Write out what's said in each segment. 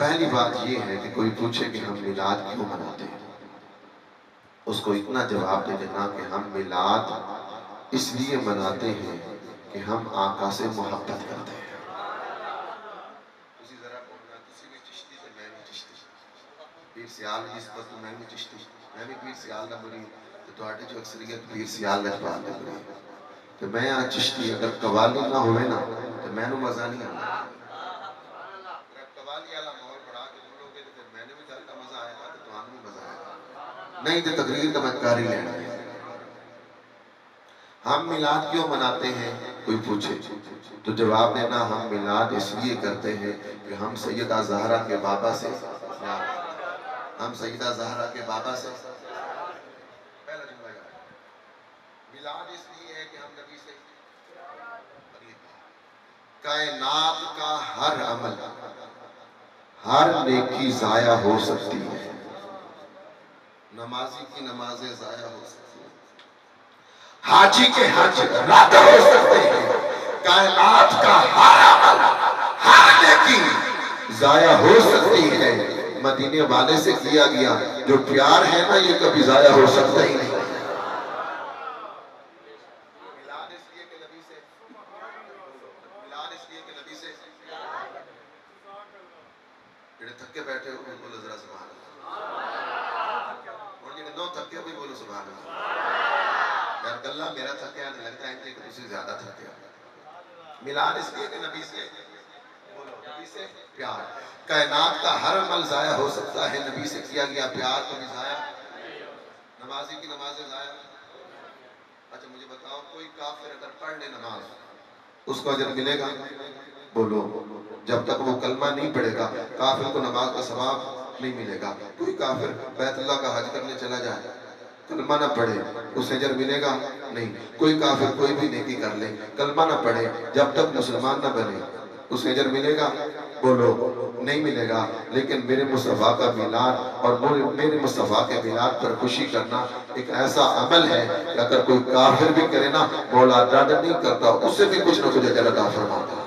पहली बात ये है कि कोई पूछे कि हम मिलाद क्यों मनाते हैं, उसको इतना जवाब दे देना कि हम मिलाद इसलिए मनाते हैं कि हम आका से मोहब्बत करते हैं। उसी जरा बोलना, तुसी भी चिश्ती ते मैं भी चिश्ती, पीर सियाल जिस वक्त मैं भी चिश्ती, मैं भी पीर सियाल दा मुरीद, ते तुहाडी जो अक्सरियत पीर सियाल लजपाल दा मुरीद, ते मैं आ चिश्ती। अगर कवाली ना होवे ना तो मैनू मजा नहीं आता। अगर कवाली वाला माहौल बढ़ा के बोलोगे तो फिर मैंने भी गल का मजा आएगा, तो तुहानू भी मजा आएगा, नहीं तो तकरीर का मैं कर ही लेना है। हम मिलाद क्यों मनाते हैं, कोई पूछे तो जवाब देना, हम मिलाद इसलिए करते हैं कि हम सैयदा ज़हरा के बाबा से, हम सैयदा ज़हरा के बाबा से, पहला जुमला याद, मिलाद इसलिए है कि हम नबी से, कायनात का हर अमल, हर नेकी जाया हो सकती है, नमाजी की नमाजें जाया हो सकती है, हाजी के हज रद्द हो सकते हैं, कायनात का हर अमल, हर नेकी जाया हो सकती है। मदीने वाले से किया गया जो प्यार है ना, ये कभी जाया हो सकता ही नहीं। मिलाद इसलिए कि नबी से, मिलाद इसलिए कि नबी से, जेड़े थके बैठे हो बोलो जरा सुभान अल्लाह, और जेड़े नो थके भी बोलो सुभान अल्लाह। यार गल्ला मेरा थके तो लगता है कि तुसी ज्यादा थके हो। मिलाद इसलिए कि नबी से, बोलो नबी से प्यार, कायनात का हर अमल जाया हो सकता है, नबी से किया गया प्यार कभी जाया, नमाजी की नमाजें जाया। अच्छा मुझे बताओ, कोई काफिर अगर पढ़ ले नमाज, उसको अजर मिलेगा? बोलो, जब तक वो कलमा नहीं पढ़ेगा काफिर को नमाज का सवाब नहीं मिलेगा। कोई काफिर बैतुल्लाह का हज करने चला जाए, कलमा ना पढ़े, उसे अजर मिलेगा? नहीं। कोई काफिर कोई भी नेकी कर ले, कलमा ना पढ़े, जब तक मुसलमान ना बने, उसे अजर मिलेगा? बोलो, नहीं मिलेगा। लेकिन मेरे मुस्तफा का मिलाद और मेरे मुस्तफा के मिलाद पर खुशी करना एक ऐसा अमल है कि अगर कोई काफिर भी करे ना, मौला रद्द नहीं करता, उससे भी कुछ ना कुछ अजर अता फरमाता।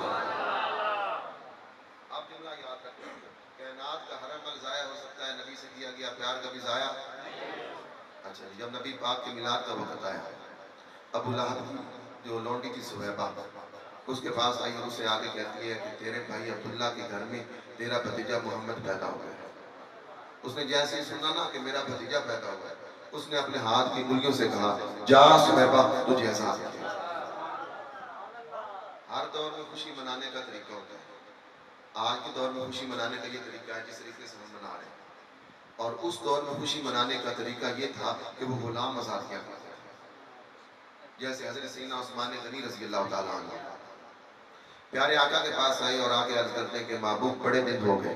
आप जुमला याद रखना, कायनात का हर अमल जाया हो सकता है, नबी से किया गया प्यार कभी जाया। अच्छा, जब नबी पाक के मिलाद का वक्त आया, अबू लहब की जो लौंडी थी सुहैबा, उसके पास आई और उसे आगे कहती है कि तेरे भाई अब्दुल्ला के घर में तेरा भतीजा मोहम्मद पैदा हो गया। उसने जैसे ही सुना ना कि मेरा भतीजा पैदा हुआ है, उसने अपने हाथ की उंगलियों से कहा, जा सुहैबा तुझे ऐसा। हर दौर में खुशी मनाने का तरीका होता है। आज के दौर में खुशी मनाने का ये तरीका है जिस तरीके से हम मना रहे हैं, और उस दौर में खुशी मनाने का तरीका ये था कि वो गुलाम आजाद किया करते थे। जैसे हज़रत सैयदना उस्मान गनी रज़ी अल्लाह तआला अन्हु प्यारे आका के पास आए और आके अर्ज करते हैं कि महबूब बड़े दिन हो गए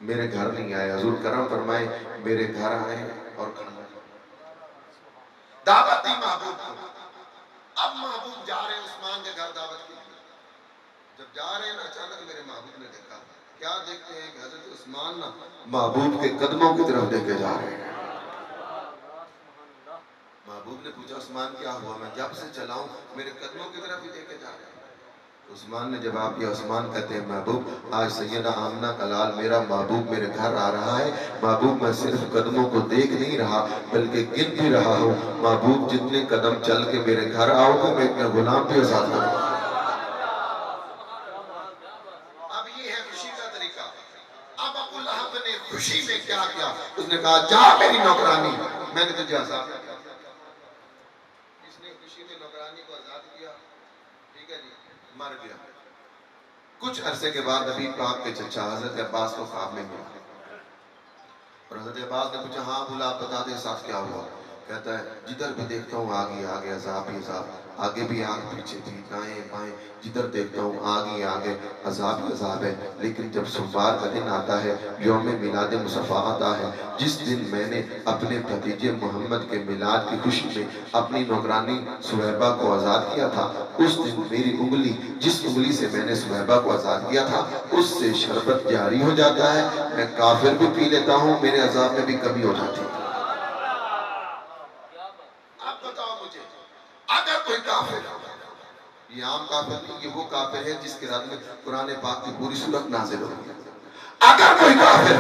मेरे घर नहीं आए, हुजूर करम फरमाए मेरे घर आए और खाना दावत दी महबूब को। अब महबूब जा रहे हैं उस्मान के घर दावत के लिए। जब जा रहे हैं ना, अचानक मेरे महबूब ने देखा, क्या देखते हैं कि हजरत उस्मान ना महबूब के कदमों की तरफ देखे जा रहे हैं। महबूब ने पूछा, उस्मान क्या हुआ? मैं जब से चलाऊं मेरे कदमों की तरफ ही देखे जा रहे हैं। उस्मान ने जवाब दिया, उस्मान कहते हैं महबूब आज सैयदा आमना का लाल मेरा महबूब मेरे घर आ रहा है। महबूब मैं सिर्फ कदमों को देख नहीं रहा बल्कि गिन भी रहा हूँ। महबूब जितने कदम चल के मेरे घर आओगे मैं इतना गुलाम भी आजाद करूंगा। अब ये है खुशी का तरीका। अब अबू लहब ने खुशी में क्या किया? उसने कहा, जा मेरी नौकरानी, मैंने तुझे आजाद किया। इसने खुशी में नौकरानी को आजाद किया, ठीक है जी, मर गया। कुछ अरसे के बाद नबी पाक के चचा हजरत अब्बास को ख्वाब में मिला और हजरत अब्बास ने पूछा, हाँ बुला बता दे साथ क्या हुआ? कहता है, जिधर भी देखता हूँ आग ही आगे, अजाब ही अजाब, आगे भी आग पीछे भी, दाएं बाएं जिधर देखता हूँ आग ही आगे, अजाब ही अजाब है। लेकिन जब सोमवार का दिन आता है, यौम मिलाद मुसफ़ा आता है, जिस दिन मैंने अपने भतीजे मोहम्मद के मिलाद की खुशी में अपनी नौकरानी सुहैबा को आज़ाद किया था, उस दिन मेरी उंगली, जिस उंगली से मैंने सुहैबा को आज़ाद किया था, उससे शरबत जारी हो जाता है। मैं काफिर भी पी लेता हूँ, मेरे अजाब में भी कमी हो जाती है। अगर कोई काफिर, ये आम काफिर नहीं, ये वो काफिर है जिसके रात में कुरान पाक की पूरी सूरत नाज़िल होगी। अगर कोई काफिर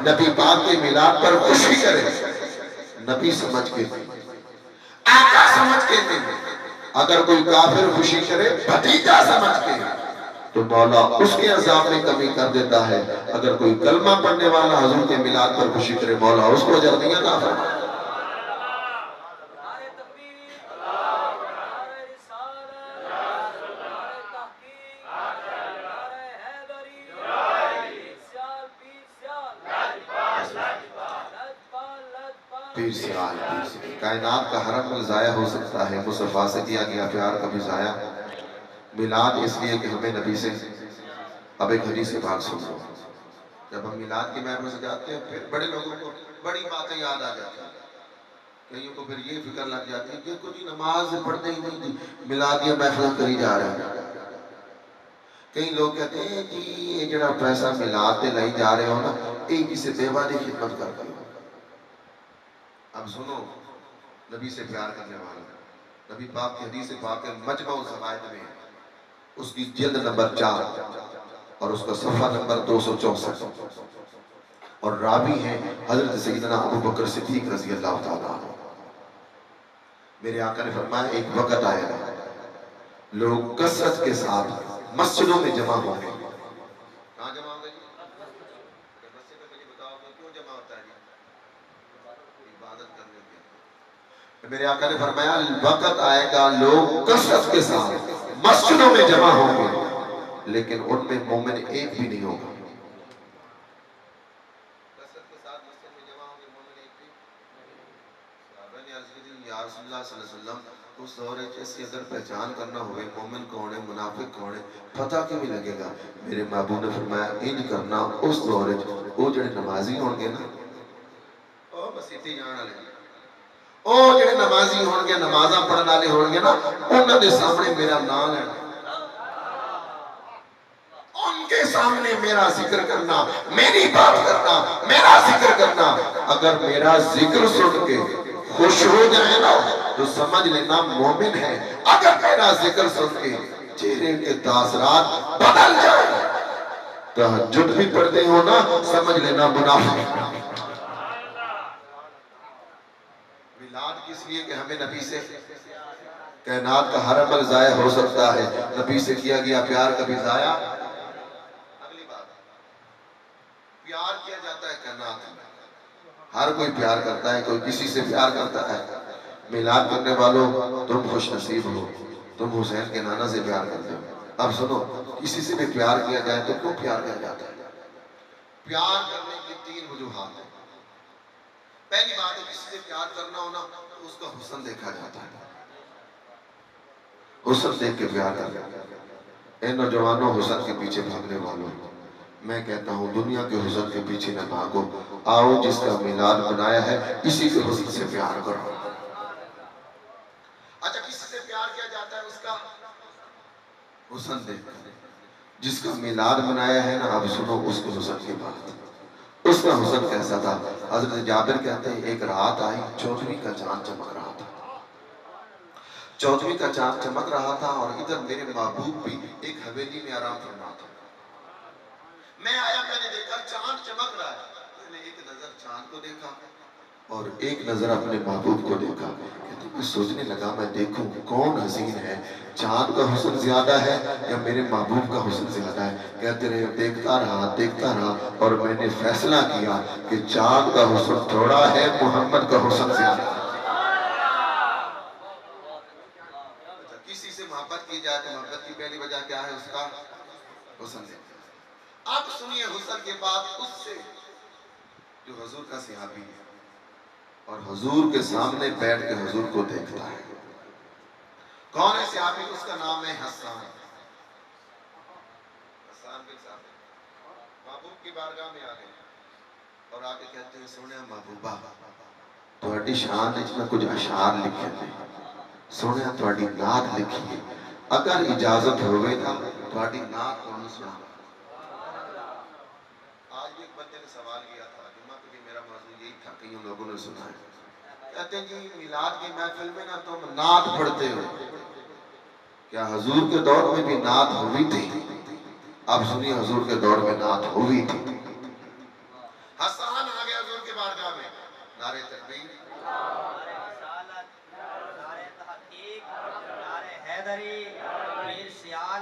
नबी पाक के मिलाद पर खुशी करे, नबी समझ के आका समझ के नहीं, अगर कोई काफिर खुशी करे भतीजा समझ के, तो मौला उसके अज़ाब में कमी कर देता है। अगर कोई कलमा पढ़ने वाला हुजूर के मिलाद पर खुशी करे, मौला उसको अजर नहीं अता फरमाए। कायनात का हरम में ज़ाया हो सकता है, मुस्तफ़ा से किया गया प्यार कभी ज़ाया। मिलाद इसलिए कि हमें नबी से, अब एक हदीस से बात सुनो, जब हम मिलाद की महफिल से जाते हैं फिर बड़े लोगों को बड़ी बातें याद आ जाती हैं, कईयों को फिर ये फिक्र लग जाती है कि कुछ नमाज पढ़ते ही नहीं थी, मिलाद की महफिल करी जा रहे हैं। कई लोग कहते हैं कि ये जरा पैसा मिलाद से लाई जा रहे हो ना, एक किसी बेवा की खिदमत करते हो। अब सुनो, नबी से प्यार करने वाला, नबी पाक की हदीस पाक के मजमा ज़वाइद में उसकी जिल्द नंबर 4 और उसका सफ़ा नंबर 264 और रावी है हजरत सैयदना अबू बकर सिद्दीक रज़ी अल्लाह तआला अन्हु। मेरे आका ने फरमाया एक वक्त आएगा लोग कसरत के साथ मस्जिदों में जमा होंगे। कहाँ जमा होंगे जी? अगर मस्जिद में मुझे बताओ तो क्यों जमा होता है जी? इबादत करने के लिए। मेरे आका ने फरमाया वक्त आएगा लोग कसरत के साथ मस्जिदों में जमा होंगे, लेकिन उनमें मोमिन एक भी नहीं होगा। कसरत के साथ मस्जिद में जमा होंगे, मोमिन एक भी। साहबा ने अर्ज़ की या रसूलल्लाह सल्लल्लाहु अलैहि वसल्लम, उस दौर जैसे अगर पहचान करना होवे मोमिन कौन है मुनाफिक कौन है पता क्यों नहीं लगेगा। मेरे महबूब ने फरमाया इंज करना, उस दौर वो जो नमाजी होंगे ना, ओ मसीती जान वाले, ओ जो नमाजी होंगे, नमाजा पढ़ने वाले होंगे ना, उन्होंने सामने मेरा नाम लेना, उनके सामने मेरा जिक्र करना, मेरी बात करना, मेरा जिक्र करना। अगर मेरा जिक्र सुन के खुश हो जाए ना तो समझ लेना मोमिन है। अगर मेरा जिक्र सुन के चेहरे के तासरात बदल जाए, तहज्जुद भी पढ़ते हो ना, समझ लेना मुनाफिक। मिलाद किस लिए कि हमें नबी से, कायनात का हर अमल जाया हो सकता है, नबी से किया गया प्यार कभी जाया। अगली बात, प्यार किया जाता है कायनात में, हर कोई प्यार करता है, कोई किसी से प्यार करता है। मिलाद करने वालों तुम खुश नसीब हो, तुम हुसैन के नाना से प्यार करते हो। अब सुनो, किसी से भी प्यार किया जाए तो क्यों प्यार किया जाता है? प्यार करने की 3 वजूहात है। पहली बात है, किसी से प्यार करना हो ना तो उसका हुस्न देखा जाता है, हुस्न देख के प्यार करना। इन नौजवानों हुस्न के पीछे भागने वालों, मैं कहता हूँ दुनिया के हुस्न के पीछे न भागो, आओ जिसका मिलाद बनाया है इसी के हुस्न से प्यार करो। अच्छा, किसी से प्यार किया जाता है उसका हुस्न देख, जिसका मिलाद बनाया है ना, अब सुनो उसके हुस्न की बात। उसका हुस्न कैसा था? हजरत जाबिर कहते हैं एक रात आई, 14वीं का चांद चमक रहा था, 14वीं का चांद चमक रहा था और इधर मेरे महबूब भी एक हवेली में आराम फरमा था। मैं आया, मैंने देखा चांद चमक रहा है, मैंने एक नजर चांद को देखा और एक नजर अपने महबूब को देखा। कहते मैं सोचने लगा, मैं देखूं कौन हसीन है, चांद का हुस्न ज्यादा है या मेरे महबूब का हुस्न ज्यादा है। कहते रहे, देखता रहा और मैंने फैसला किया कि चांद का हुस्न थोड़ा है, मोहम्मद का हुस्न ज्यादा। किसी से मोहब्बत की जाए तो मोहब्बत की पहली वजह क्या है? उसका हुस्न देखना। अब सुनिए, हुस्न के बाद उससे जो हुजूर का सहाबी है और हुजूर के सामने बैठ के हुजूर को देखता है, कौन है सहाबी? उसका नाम है हसन। हसन बिन साबित महबूब की बारगाह में आ गए और आके कहते हैं, सोने महबूबा थोड़ी शान में कुछ अशार लिखे थे, सोने थोड़ी नात लिखी है, अगर इजाजत होवे ना थोड़ी नात कौन सुना। आज एक बंदे ने सवाल किया था, जुम्मा पे भी मेरा मौजू यही था, कई लोगों ने सुना है। कहते हैं जी मिलाद की महफिल में ना तुम नात पढ़ते हो, क्या हुजूर के दौर में भी नात हुई थी? आप सुनिए, हुजूर के दौर में नात हुई थी। हसन आ गया हुजूर के बारगाह में, नारे तकबीर, नारे रिसालत, नारे तहकीक, नारे हैदरी, पीर सियाल,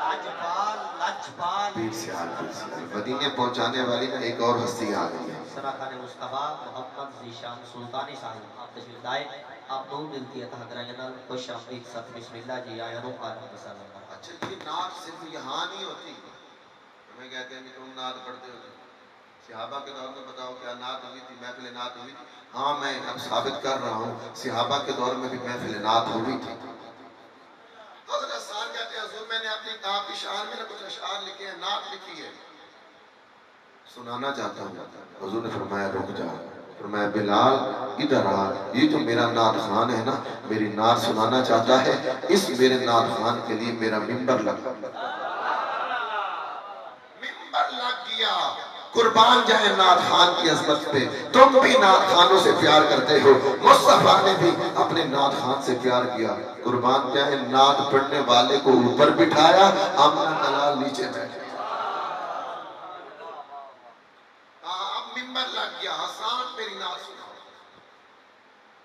लाजपाल, लाजपाल। पीर सियाल, पीर सियाल। मदीने पहुंचाने वाली ना एक और हस्ती आ गई है, सराखान मुस्तफा मोहम्मद ज़ीशान सुल्तानी साहिब, आप तशरीफ लाए, आप दो दिलती अता कराएंगे ना, खुश आमदीद सत बिस्मिल्लाह जी आया रो का मसाला। अच्छा ये नात सिर्फ यहाँ नहीं होती, हमें कहते हैं कि तुम नात पढ़ते हो, सहाबा के दौर में बताओ क्या नात हुई थी, महफिल नात हुई थी? हाँ मैं अब साबित कर रहा हूँ, सहाबा के दौर में भी महफिल नात हुई थी। हज़रत हसन कहते हैं हुजूर मैंने अपनी आपकी शान में ना कुछ अशआर लिखे हैं, नात लिखी है, सुनाना चाहता हूँ। हुजूर ने फरमाया रुक जा, फरमाया बिलाल इधर आ, ये जो मेरा नात खान है ना, मेरी नात सुनाना चाहता है, इस मेरे नात खान के लिए मेरा मिंबर लग गया। कुर्बान जाए नात खान की अजमत पे, तुम भी नात खानों से प्यार करते हो, मुस्तफा ने भी अपने नात खान से प्यार किया। कुर्बान जाए नात पढ़ने वाले को ऊपर बिठाया, आमना दलाल नीचे बैठे। अब मिंबर लग गया, हसन मेरी नात सुनाओ।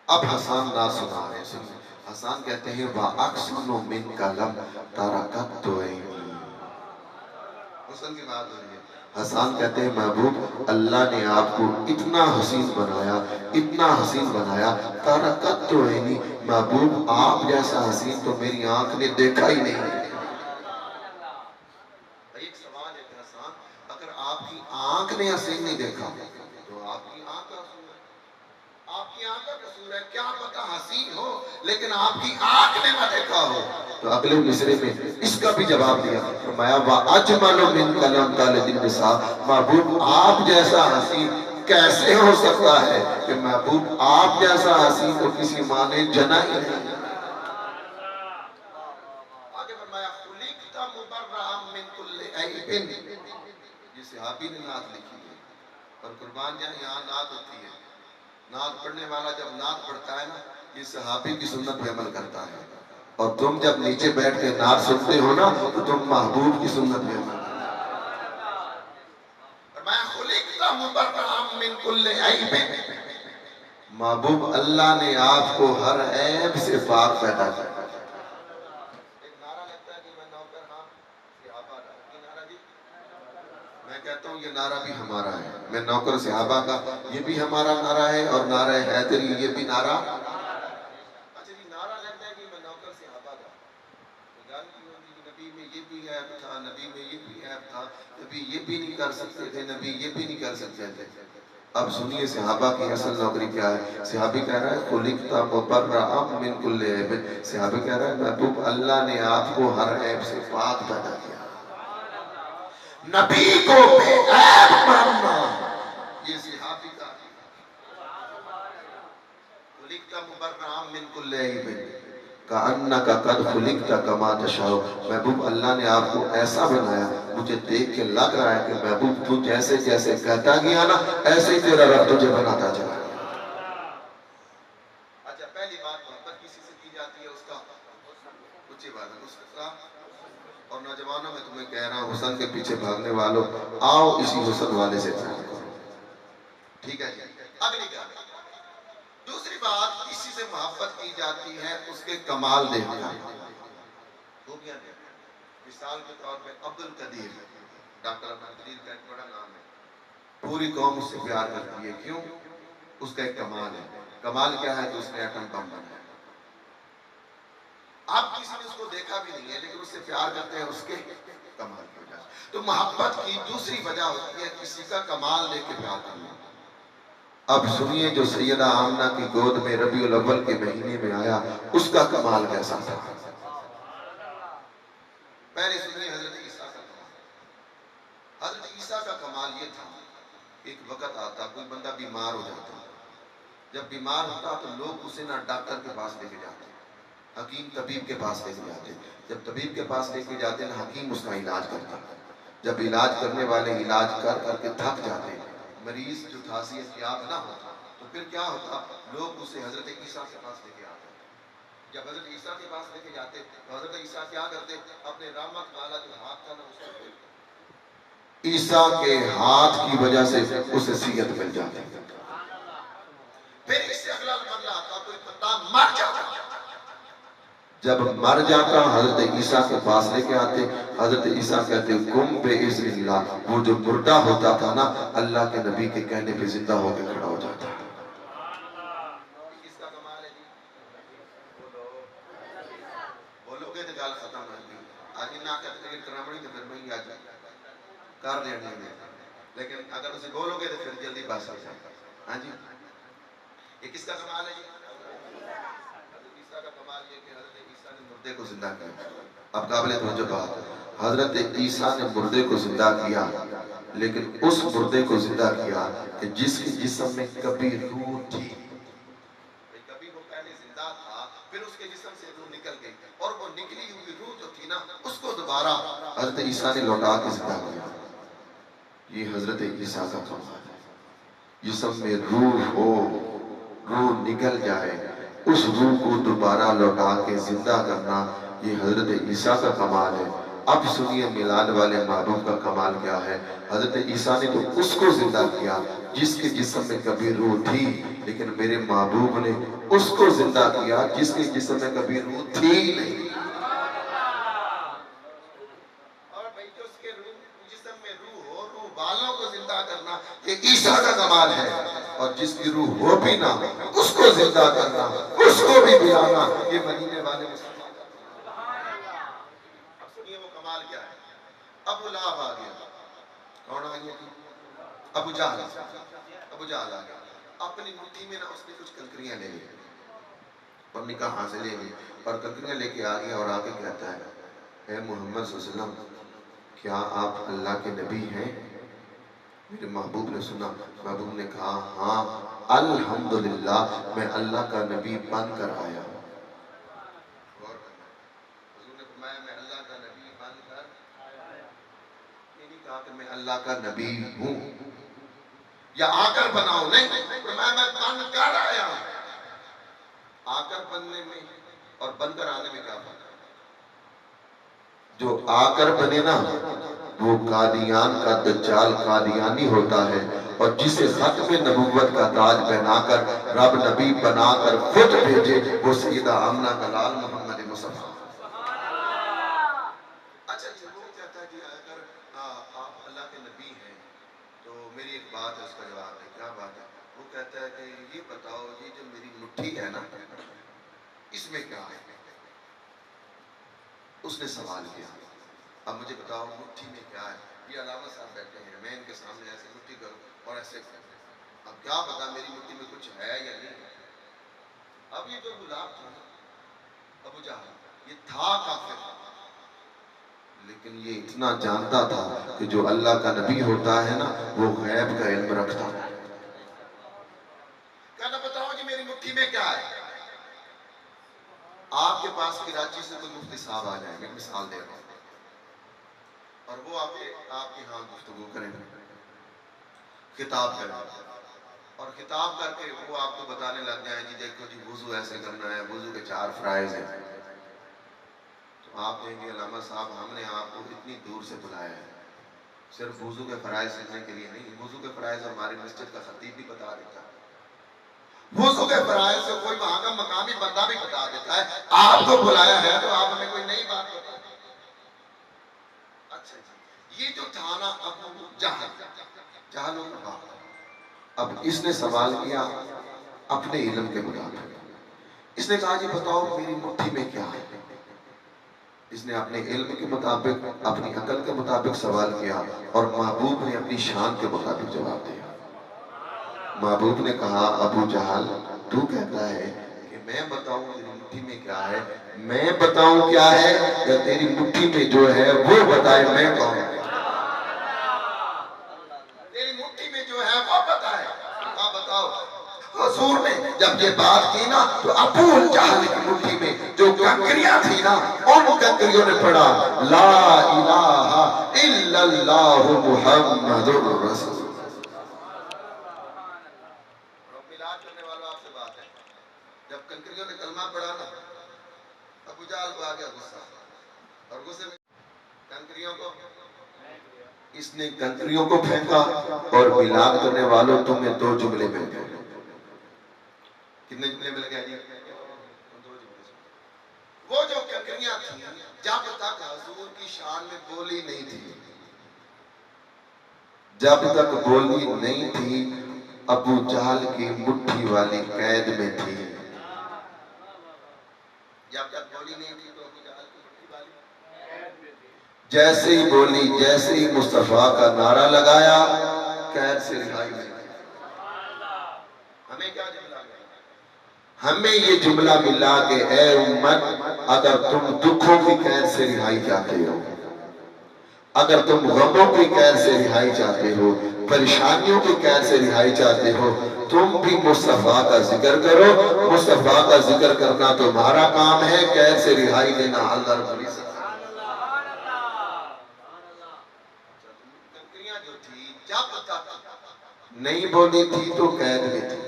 अब हसन नात सुना रहे, सुनिए। हसन कहते हैं वा अक्सनो मिन कलम तरकत तो हुस्न की बात हो रही है। हसन कहते हैं महबूब अल्लाह ने आपको इतना हसीन बनाया, इतना हसीन बनाया, तरकत तो है नहीं महबूब, आप जैसा हसीन तो मेरी आंख ने देखा ही नहीं। एक सवाल है हसन, अगर आपकी आंख ने हसीन नहीं देखा तो आपकी आंख का कसूर है, आपकी आंख का कसूर है। क्या पता हसीन हो लेकिन आपकी आंख ने ना देखा हो। तो अगले मिसरे में इसका भी जवाब दिया, फरमाया वा अजमलु मिन कलम तालिदिन निसा, महबूब आप जैसा हसीन कैसे हो सकता है कि महबूब आप जैसा हसीन को किसी माँ ने जना ही नहीं। आगे फरमाया खुलिकता मुबर्रअम मिन कुल्ली ऐबिन, ये सहाबी ने नात लिखी है। और कुर्बान जाए यहाँ नात होती है, नात पढ़ने वाला जब नात पढ़ता है ना, ये सहाबी की सुन्नत पे अमल करता है, और तुम जब नीचे बैठ के नात सुनते हो ना तो तुम महबूब की सुन्नत पे अमल करते हो। महबूब अल्लाह ने आपको हर ऐब से पाक पैदा किया। एक नारा लगता है कि मैं नौकर हाँ सहाबा का, ये नारा जी मैं कहता हूँ ये नारा भी हमारा है, मैं नौकर सहाबा का, ये भी हमारा नारा है, और नारा हैदरी ये भी नारा। अच्छा जी नारा लगता है कि मैं नौकर सहाबा का, तो जान की होती कि नबी में ये भी ऐप था, नबी में ये भी ऐप था, नबी ये भी नहीं कर सकते थे, नबी ये भी नहीं कर सकते थे। अब सुनिए सहाबा की असल नौकरी क्या है। सहाबी कह रहा है खुलिकता मुबर्रअम मिन कुल्ली ऐब, सहाबी कह रहा है महबूब अल्लाह ने आपको हर ऐब से पाक पैदा किया। नबी को बेऐब मानना ये सहाबी का। खुलिकता मुबर्रअम मिन कुल्ली ऐब कान्नका कद खुलिकता कमा तशाउ, महबूब अल्लाह ने आपको ऐसा बनाया, मुझे देख के लग रहा है कि महबूब तू जैसे जैसे कहता गया ना ऐसे ही तेरा रब तुझे बनाता चला। अच्छा पहली बात मोहब्बत किसी से की जाती है उसका ऊंची बात है उसका। और नौजवानों में तुम्हें कह रहा हूँ हुस्न के पीछे भागने वालों आओ इसी हुस्न वाले से प्यार करो, ठीक है जी। अगली बात, दूसरी बात किसी से मोहब्बत की जाती है उसके कमाल देखना, खूबियां देखना। मिसाल के तौर पे अब्दुल कदीर, डॉक्टर अब्दुल कदीर का एक बड़ा नाम है, पूरी कौम उससे प्यार करती है, क्यों? उसका एक कमाल है। कमाल क्या है? कि उसने एटम बम बनाया। आप किसी ने उसको देखा भी नहीं है लेकिन उससे प्यार करते हैं उसके कमाल की वजह। तो मोहब्बत की दूसरी वजह होती है किसी का कमाल लेके प्यार करना। अब सुनिए जो सैयदा आमना की गोद में रबीउल अव्वल के महीने में आया उसका कमाल कैसा था। पहले सुनिए हजरत ईसा का कमाल। हजरत ईसा का कमाल ये था, एक वक्त आता कोई बंदा बीमार हो जाता, जब बीमार होता तो लोग उसे ना डॉक्टर के पास लेके जाते, हकीम तबीब के पास लेके जाते, जब तबीब के पास लेके जाते ना हकीम उसका इलाज करता, जब इलाज करने वाले इलाज कर करके थक जाते, मरीज जो था सेहतयाब ना होता, तो फिर क्या होता, लोग उसे हजरत ईसा के पास लेके आते। जब हजरत ईसा के पास लेके जाते तो हजरत ईसा क्या करते, अपने रहमत वाला जो हाथ था ना उसको ईसा के हाथ की वजह से उसे सीयत मिल जाती। फिर इससे अगला मरला आता, कोई बंदा मर जाता, जब मर जाता हजरत ईसा के पास लेके आते, हजरत ईसा कहते गुम पे इज़्निल्लाह, वो जो मुर्दा होता था ना, अल्लाह के नबी के कहने पे जिंदा होकर खड़ा हो जाता। इसका कमाल है जी। बोलोगे तो गाल खत्म हो गई। आगे ना कहते कि करामड़ी तो फिर मैं आज कर देनी है, लेकिन अगर उसे बोलोगे तो फिर जल्दी बात आ जाए। हाँ जी, ये किसका कमाल है जी? ईसा का कमाल ये कि हजरत ईसा ने मुर्दे को जिंदा किया। अब काबिल तवज्जो बात, हजरत ईसा ने मुर्दे को जिंदा किया, लेकिन उस मुर्दे को जिंदा किया कि जिसके जिस्म में कभी रूह थी। कभी वो पहले जिंदा था, फिर उसके जिस्म से रूह निकल गई, और वो निकली हुई रूह जो थी ना, उसको दोबारा हजरत ईसा ने लौटा के जिंदा किया। ये हजरत ईसा का कमाल है। जिस्म में रूह हो, रूह निकल जाए, उस रूह को दोबारा लौटा के जिंदा करना, ये हजरत ईसा का कमाल है। अब सुनिए मिलाद वाले महबूब का कमाल क्या है। हजरत ईसा ने तो उसको जिंदा किया जिसके जिस्म में कभी रूह थी, लेकिन मेरे महबूब ने उसको जिंदा किया जिसके जिस्म में कभी रूह थी नहीं। और भाई जो उसके रूह जिस्म में रूह हो, रूह वालों को जिंदा करना, ये ईसा का कमाल है। और जिसकी रूह हो भी ना, उसको जिंदा करना, उसको भी बुलाना, ये मदीने वाले मुस्तफा। अब सुनिए वो कमाल क्या है। अबू लहब आ गया। कौन आ गया? अबू जहल। अबू जहल आ गया। अपनी मुट्ठी में ना उसने कुछ कंकरियां ले ली, और निकाह कहाँ से ले ली, और कंकरियां लेके आ गया और आके कहता है, हे मोहम्मद सल्लल्लाहु अलैहि वसल्लम, क्या आप अल्लाह के नबी हैं? मेरे महबूब ने सुना, महबूब ने कहा हाँ अल्हम्दुलिल्लाह, मैं अल्लाह का नबी बनकर आया। हुजूर ने फरमाया मैं अल्लाह का नबी बनकर, ये नहीं कहा कि मैं अल्लाह का नबी हूँ या आकर बनाओ, नहीं, फरमाया मैं बनकर आया। आकर बनने में और बनकर आने में क्या फर्क है? जो आकर बने ना, वो कादियान का दज्जाल कादियानी होता है, और जिसे खत्म नबुव्वत का ताज पहनाकर रब नबी बनाकर खुद भेजे, वो सैयदा आमना का लाल मोहम्मद मुस्तफा। अच्छा जी, वो कहता है कि अगर आप अल्लाह के नबी हैं तो मेरी एक बात है, उसका जवाब है। क्या बात है? वो कहता है कि ये बताओ, ये जो मेरी मुट्ठी है ना, इसमें क्या है? उसने सवाल किया, अब मुझे बताओ मुट्ठी में क्या है? ये अलामा साहब बैठे हैं, मैं इनके सामने ऐसे मुट्ठी करूं और ऐसे करूं, अब क्या पता मेरी मुट्ठी में कुछ है या नहीं है। अब ये जो गुलाब था ना, अबू जहल, ये था काफिर, लेकिन ये इतना जानता था कि जो अल्लाह का नबी होता है ना, वो गैब का इल्म रखता है। कहना बताओ जी मेरी मुट्ठी में क्या है? आपके पास कराची से कोई मुफ्ती साहब आ जाएंगे, मिसाल दे रहा हूं, और वो आपके यहाँ गुफ्तगू करेंगे, खिताब करेंगे, और खिताब करके वो आपको बताने लग जाए जी देखो जी वुजू ऐसे करना है, वुजू के 4 फराइज हैं, तो आप कहेंगे अल्लामा साहब हमने आपको इतनी दूर से बुलाया है सिर्फ वुजू के फराइज सीखने के लिए नहीं। वुजू के फराइज हमारी मस्जिद का खतीब भी बता देता है, वुजू के फराइज से कोई वहां का मकामी बंदा भी बता देता है। आपको बुलाया है तो आप हमें कोई नई बात बता। अच्छा जी, ये जो था ना अबू जहल, अब इसने सवाल किया अपने इल्म के मुताबिक। इसने कहा जी बताओ मेरी मुट्ठी में क्या है? इसने अपने इल्म के मुताबिक, अपनी अकल के मुताबिक सवाल किया, और महबूब ने अपनी शान के मुताबिक जवाब दिया। महबूब ने कहा अबू जहल, तू कहता है कि मैं बताऊं तेरी मुट्ठी में क्या है, मैं बताऊं क्या है, या तेरी मुट्ठी में जो है वो बताए मैं कौन? तेरी मुट्ठी में जो है वो बताए। हाँ बताओ। हुजूर ने जब ये बात की ना, तो अबू जहल की मुट्ठी में जो कंकरियां थी ना, उन कंकरियों ने पढ़ा ला इलाहा इल्लल्लाहु मुहम्मदुर रसूल। मिलाद करने वालों आपसे बात है, जब कंकरियों ने कलमा पढ़ा ना, अबू जहल को आ गया गुस्सा, और गुस्से में कंकरियों को इसने कंकरियों को फेंका और मिलाद करने वालों तुम्हें 2 जुमले मिल गए। कितने जुमले मिल गए जी? 2 जुमले। वो जो कंकरियां थी जब तक हुजूर की शान में बोली नहीं थी, जब तक बोली नहीं थी, अबू जहल की मुट्ठी वाली कैद में थी। जब तक बोली नहीं थी तो अबू जहल की मुट्ठी वाली कैद में थी। जैसे ही बोली, जैसे ही मुस्तफा का नारा लगाया, कैद से रिहाई मिली। हमें क्या जुमला मिला? हमें ये जुमला मिला कि ए उम्मत, अगर तुम दुखों की कैद से रिहाई चाहते हो, अगर तुम गमों की कैद से रिहाई चाहते हो, परेशानियों की कैद से रिहाई चाहते हो, तुम भी मुस्तफा का जिक्र करो। मुस्तफा का जिक्र करना तुम्हारा काम है, कैद से रिहाई देना अल्लाह रब्बुल इज्जत। कंकरियां जो थी जब तक नहीं बोली थी तो कैद में थी,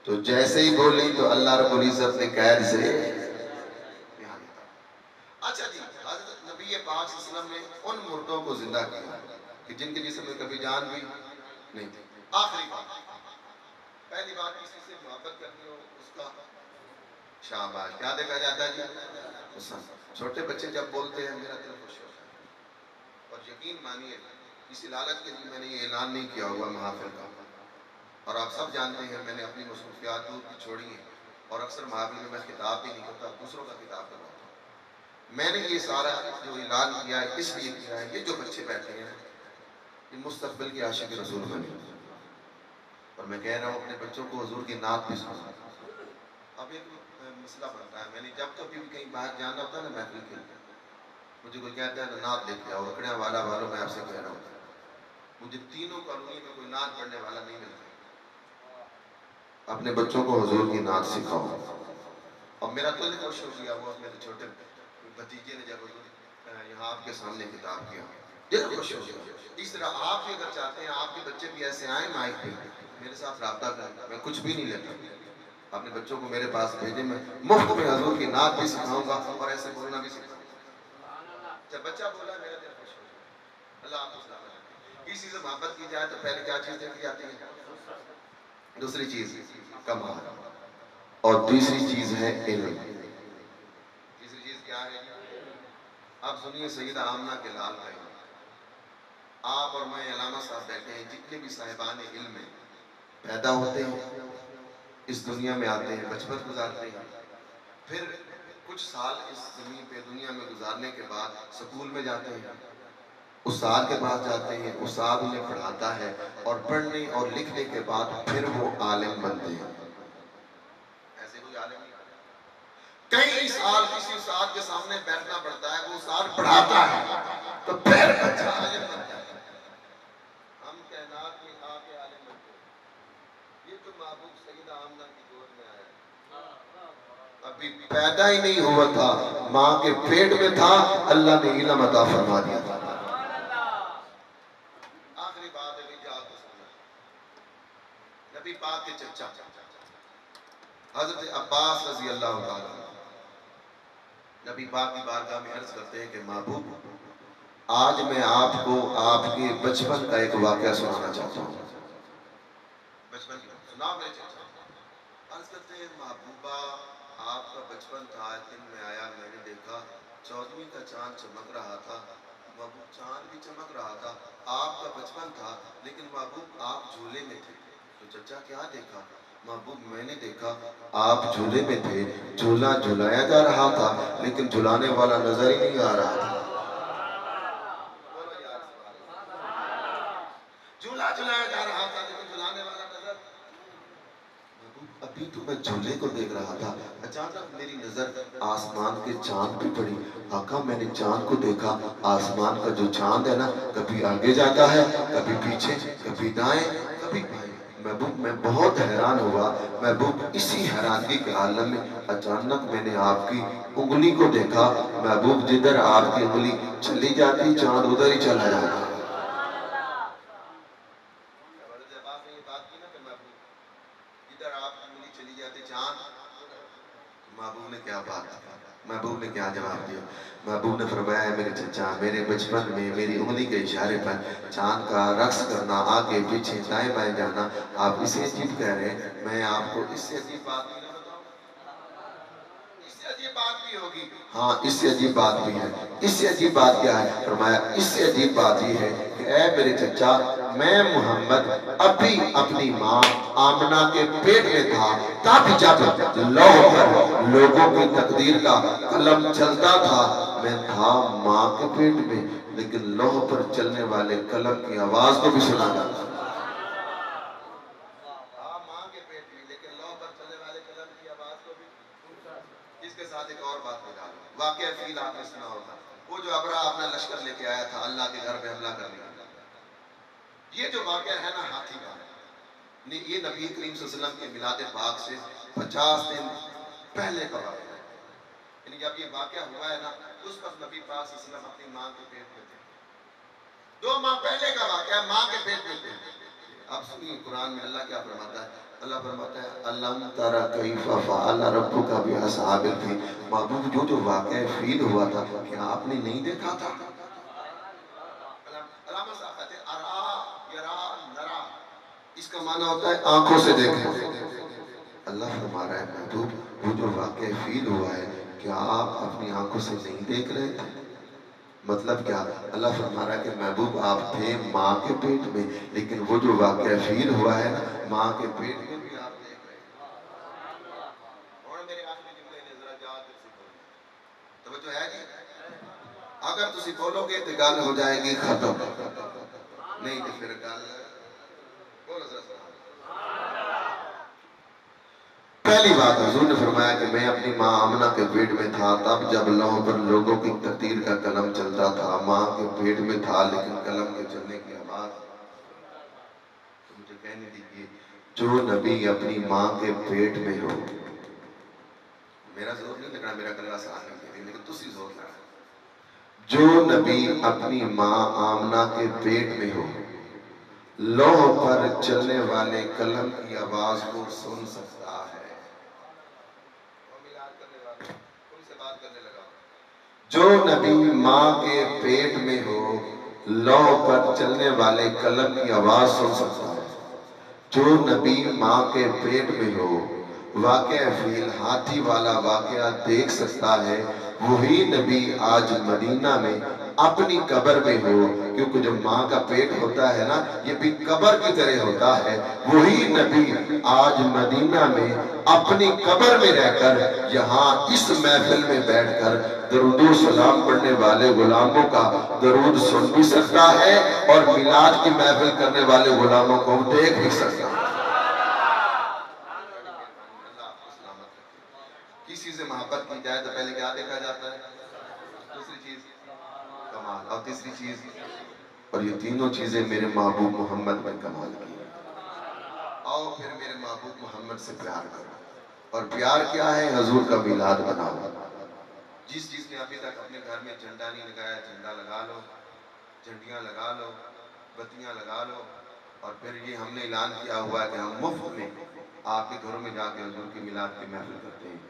तो जैसे ही बोली तो अल्लाह रब्बुल इज्जत ने कैद से। अच्छा जी, हज़रत नबी पाक सल्लल्लाहु अलैहि वसल्लम ने उन मुर्दों को जिंदा किया कि जिनके जिस्म में कभी जान भी नहीं थी। आखिरी बात, पहली बात, किसी से मोहब्बत करनी हो उसका शाबाश, क्या देखा जाता है जी? छोटे बच्चे जब बोलते हैं मेरा दिल खुश होता है। और यकीन मानिए, इसी लालच के लिए मैंने ये ऐलान नहीं किया हुआ महफिल का, और आप सब जानते हैं मैंने अपनी मसरूफियात दूर की छोड़ी है, और अक्सर महफिल में मैं खिताब भी नहीं करता, दूसरों का खिताब करता हूँ। मैंने ये सारा जो ऐलान किया है इसलिए किया है, ये जो बच्चे बैठे हैं ये मुस्तकबिल के आशिक रसूल बने, और मैं कह रहा हूँ अपने बच्चों को हुजूर की नात भी सुना। अब एक मसला बनता है, मैंने जब कभी भी कहीं बाहर जाना होता है ना महफिल के लिए, मुझे कोई कहता है ना नात लेके आओ, रखने वाला वालों मैं आपसे कह रहा हूँ, मुझे तीनों कॉलोनी में कोई नात पढ़ने वाला नहीं मिलता। अपने बच्चों को हुजूर की नात सिखाओ। और मेरा दिल खुश हो गया, वो मेरे छोटे भतीजे ने जब यहाँ आपके सामने खिताब किया, दिल खुश हो गया। इस तरह आप भी अगर चाहते हैं आपके बच्चे भी ऐसे आए माइक पे मेरे साथ राब्ता करें, मैं कुछ भी नहीं लेता, अपने बच्चों को मेरे पास भेजे, मैं मुफ्त में हुजूर की नात भी सिखाऊंगा और ऐसे बोलना भी सिखाऊंगा। जब बच्चा बोला मेरा दिल खुश हो गया। अल्लाह आपको सलामत रखे। किसी से मोहब्बत की जाए तो पहले क्या चीज देखी जाती है? दूसरी चीज कमाल, और तीसरी चीज है इल्म। तीसरी चीज क्या है? आप सुनिए, सैयदा आमना के लाल भाई, आप और मैं, अलामा साहब बैठे हैं, जितने भी साहिबान इल्म में पैदा होते हैं, इस दुनिया में आते हैं, बचपन गुजारते हैं, फिर कुछ साल इस जमीन पे दुनिया में गुजारने के बाद स्कूल में जाते हैं, उस्ताद के पास जाते हैं, उस्ताद उन्हें पढ़ाता है, और पढ़ने और लिखने के बाद फिर वो आलिम बनते हैं। ऐसे कोई आलिम नहीं, कई साल किसी उस्ताद के सामने बैठना पड़ता है, वो उस्ताद पढ़ाता है, तो फिर बच्चा आलिम बनता है। हम कायनात में आके आलिम बनते हैं। ये तो महबूब सैयदा आमना की गोद में आया, अभी पैदा ही नहीं हुआ था, माँ के पेट में था, अल्लाह ने इल्म अता फरमा दिया था। आखिरी बात है, नबी पाक के चचा हजरत अब्बास रजी अल्लाह ताला नबी पाक की बारगाह में अर्ज करते हैं कि महबूब, आज मैं आपको आपके बचपन का एक वाकया सुनाना चाहता हूँ। बचपन की सुना मेरे चचा। अर्ज करते हैं, महबूबा आपका बचपन था, दिन में आया, मैंने देखा 14वीं का चांद चमक रहा था। महबूब चांद भी चमक रहा था, आपका बचपन था, लेकिन महबूब आप झूले में थे। तो चचा क्या देखा? महबूब मैंने देखा आप झूले में थे, झूला झुलाया जा रहा था, लेकिन झुलाने वाला नजर ही नहीं आ रहा था। झूला झुलाया जा रहा था, लेकिन झुलाने वाला नजर। अभी तो मैं झूले को देख रहा था, अचानक मेरी नजर आसमान के चांद पे पड़ी। आका मैंने चांद को देखा, आसमान का जो चांद है ना, कभी आगे जाता है, कभी पीछे, कभी दाएं, कभी बाएं। महबूब मैं बहुत हैरान हुआ। महबूब इसी हैरानगी के आलम में अचानक मैंने आपकी उंगली को देखा। महबूब जिधर आपकी उंगली चली जाती, चांद उधर ही चला जाता। महबूब ने क्या बात, महबूब महबूब ने क्या जवाब दिया? महबूब ने फरमाया है मेरे चचा, मेरे बचपन में मेरी उंगली के इशारे पर चांद का रक्स करना, आगे पीछे दाएं बाएं जाना, आप इसे अजीब कह रहे हैं, मैं आपको इससे अजीब बात भी ना बताऊं? इससे अजीब बात भी होगी। हाँ, इससे अजीब बात भी है। इससे अजीब बात क्या है? फरमाया इससे अजीब बात ये है कि ऐ मेरे चचा, मैं मोहम्मद अभी अपनी माँ आमना के पेट में था, तब जब लौह पर लोगों की तकदीर का कलम चलता था, मैं था माँ के पेट में, लेकिन लौह पर चलने वाले कलम की आवाज को भी सुना जाता। माँ के पेट में, लेकिन लौह पर चलने वाले कलम की आवाज को भी। इसके साथ एक और बात बता दूं, वाकया फील आपने सुना होगा, वो जो अबरा अपना लश्कर लेके आया था अल्लाह के घर पे हमला करने के लिए। ये जो वाकया है ना हाथी का, ये नबी करीम सल्लल्लाहु अलैहि वसल्लम के मिलाद पाक से 50 दिन पहले का वाकया है। यानी जब ये वाकया हुआ है ना, उस वक्त नबी पाक सल्लल्लाहु अलैहि वसल्लम अपनी माँ के पेट में थे। 2 माह पहले का वाकया, माँ के पेट में थे। आप सुनिए कुरान में अल्लाह क्या फरमाता है? अल्लाह फरमाता है अलम तरा कैफा फअल रब्बुका बिअसहाबिल फील। महबूब जो जो वाकया फील हुआ था, क्या आपने नहीं देखा था? अलामा साहब कहते हैं अरा यरा नरा, इसका माना होता है आंखों से देखना। अल्लाह फरमा रहा है महबूब, वो जो वाकया फील हुआ है, क्या आप अपनी आंखों से नहीं देख रहे थे? मतलब क्या? अल्लाह फरमा रहा है कि महबूब आप थे माँ के पेट में, लेकिन वो जो वाकया फील हुआ है ना, माँ के पेट में भी आप देख रहे हैं। और मेरे आखिरी जुमले ने जरा याद रखिए, तवज्जो है जी? अगर तुसी बोलोगे तो गल हो जाएगी खत्म, नहीं तो फिर गल बोलो जरा सुभान अल्लाह। पहली बात हुजूर ने फरमाया कि मैं अपनी माँ आमना के पेट में था, तब जब लौह पर लोगों की तकदीर का कलम चलता था, माँ के पेट में था, लेकिन कलम के चलने की आवाज। तो मुझे कहने दीजिए, जो नबी अपनी माँ के पेट में हो, मेरा जोर नहीं लग रहा, मेरा गला साफ नहीं, लेकिन तुसी जोर लगा, जो नबी अपनी माँ आमना के पेट में हो, लौह पर चलने वाले कलम की आवाज को सुन सकता है। उनसे बात करने लगा, जो नबी माँ के पेट में हो, लौह पर चलने वाले कलम की आवाज सुन सकता है। जो नबी माँ के पेट में हो, वाकया फील हाथी वाला वाकया देख सकता है, वही नबी आज मदीना में अपनी कब्र में हो, क्योंकि जो माँ का पेट होता है ना, ये भी कब्र की तरह होता है। वही नबी आज मदीना में अपनी कब्र में रहकर यहाँ इस महफिल में बैठकर दरूद सलाम पढ़ने वाले गुलामों का दरूद सुन भी सकता है और मिलाद की महफिल करने वाले गुलामों को देख भी सकता है। किसी से मोहब्बत की जाए तो पहले क्या देखा जाता है? दूसरी चीज कमाल, और तीसरी चीज, और ये तीनों चीजें मेरे महबूब मोहम्मद में कमाल की। आओ फिर मेरे महबूब मोहम्मद से प्यार करो, और प्यार क्या है? हजूर का मिलाद बनाओ। जिस जिसने अभी तक अपने घर में झंडा नहीं लगाया, झंडा लगा लो, झंडियां लगा लो, बत्तियां लगा लो। और फिर ये हमने ऐलान किया हुआ है कि हम मुफ्त में आपके घरों में जाके हजूर की मिलाद की महफिल करते हैं।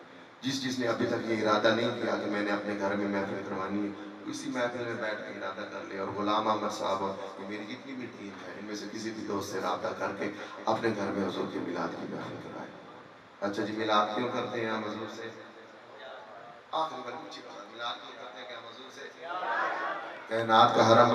जिस जिसने अभी तक ये इरादा नहीं किया कि मैंने अपने घर में महफिल करवानी है, इसी महफिल में बैठ के इरादा कर ले। और गुलाम अहमद साहब और मेरी जितनी भी टीम है, इनमें से किसी भी दोस्त से रब्ता करके अपने घर में हजूर की मिलाद की महफिल करवाए। अच्छा जी, मिलाद क्यों करते हैं हम हजूर से? आखिरी बार ऊंची बात, मिलाद क्यों करते हैं कि हम हजूर से कायनात का हरम